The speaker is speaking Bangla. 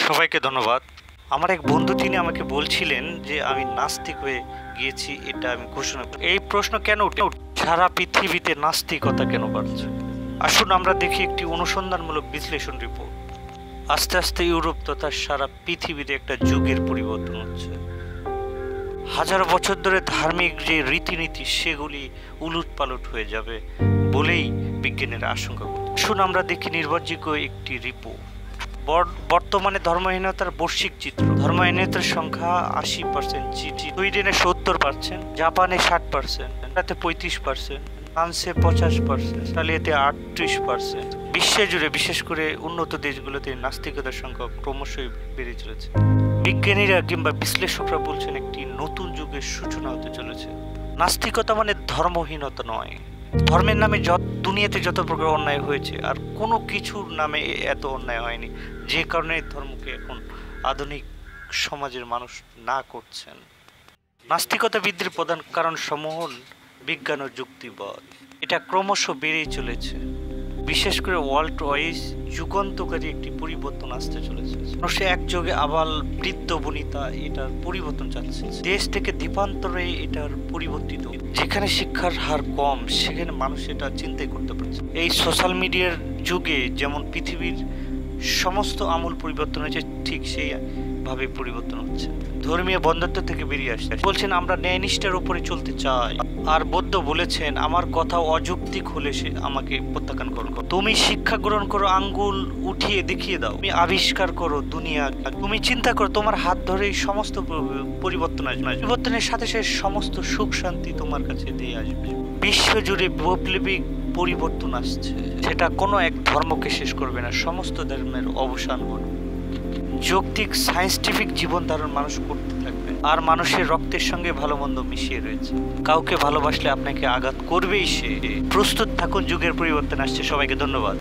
সবাইকে ধন্যবাদ। আমার এক বন্ধু তিনি আমাকে বলছিলেন যে আমি নাস্তিক হয়ে গিয়েছি, এটা আমি ঘোষণা করি। এই প্রশ্ন কেন উঠে? সারা পৃথিবীতে নাস্তিকতা কেন বাড়ছে? আসুন আমরা দেখি একটি অনুসন্ধানমূলক বিশ্লেষণ রিপোর্ট। আস্তে আস্তে ইউরোপ তথা সারা পৃথিবীতে একটা যুগের পরিবর্তন হচ্ছে। হাজার বছর ধরে ধার্মিক যে রীতিনীতি সেগুলি উলটপালট হয়ে যাবে বলেই বিজ্ঞানীরা আশঙ্কা করছে। আসুন আমরা দেখি নির্ভরযোগ্য একটি রিপোর্ট। বর্তমানে ধর্মহীনতার বৈশ্বিক চিত্র। ধর্মহীনতার সংখ্যা 80%, সুইডেনে 70%, জাপানে 60%, তাতে 35%, ফ্রান্সে 50%, অস্ট্রেলিয়াতে 38%। বিশ্বে জুড়ে বিশেষ করে উন্নত দেশগুলোতে নাস্তিকতার সংখ্যা ক্রমশই বেড়ে চলেছে। বিজ্ঞানীরা কিংবা বিশ্লেষকরা বলছেন একটি নতুন যুগের সূচনা হতে চলেছে। নাস্তিকতা মানে ধর্মহীনতা নয়। ধর্মের নামে দুনিয়াতে যত প্রকার অন্যায় হয়েছে আর কোনো কিছুর নামে এত অন্যায় হয়নি, যে কারণে ধর্মকে এখন আধুনিক সমাজের মানুষ না করছেন। নাস্তিকতা বৃদ্ধির প্রধান কারণ সমূহ বিজ্ঞান ও যুক্তিবাদ। এটা ক্রমশ বেড়েই চলেছে। বিশেষ করে ওয়ার্ল্ড ওয়াইজ যুগান্তকারী একটি পরিবর্তন আসতে চলেছে। মানুষে একযোগে আবাল বৃদ্ধ বনিতা এটার পরিবর্তন চাচ্ছে। দেশ থেকে দ্বীপান্তরে এটার পরিবর্তিত। যেখানে শিক্ষার হার কম সেখানে মানুষ এটা চিন্তাই করতে পারছে। এই সোশ্যাল মিডিয়ার যুগে যেমন পৃথিবীর সমস্ত আমূল পরিবর্তন হয়েছে, ঠিক সেই ভাবে পরিবর্তন হচ্ছে। ধর্মীয় বন্ধুত্ব থেকে বেরিয়ে আসছে। বলছেন আমরা ন্যায়নিষ্ঠার উপরে চলতে চাই। আর বৌদ্ধ বলেছেন আমার কথা অযৌক্তিক হলে সে আমাকে প্রত্যাখ্যান করো। তুমি শিক্ষা গ্রহণ করো, আঙ্গুল উঠিয়ে দেখিয়ে দাও। তুমি আবিষ্কার করো দুনিয়া। তুমি চিন্তা করো তোমার হাত ধরে সমস্ত পরিবর্তন আসবে। পরিবর্তনের সাথে সাথে সমস্ত সুখ শান্তি তোমার কাছে দিয়ে আসবে। বিশ্ব জুড়ে বৈপ্লবিক পরিবর্তন আসছে। সেটা কোনো এক ধর্মকে শেষ করবে না, সমস্ত ধর্মের অবসান ঘটবে। যৌক্তিক সায়েন্টিফিক জীবন ধারণ মানুষ করতে থাকবে। আর মানুষের রক্তের সঙ্গে ভালো মন্দ মিশিয়ে রয়েছে। কাউকে ভালোবাসলে আপনাকে আঘাত করবেই সে। প্রস্তুত থাকুন, যুগের পরিবর্তন আসছে। সবাইকে ধন্যবাদ।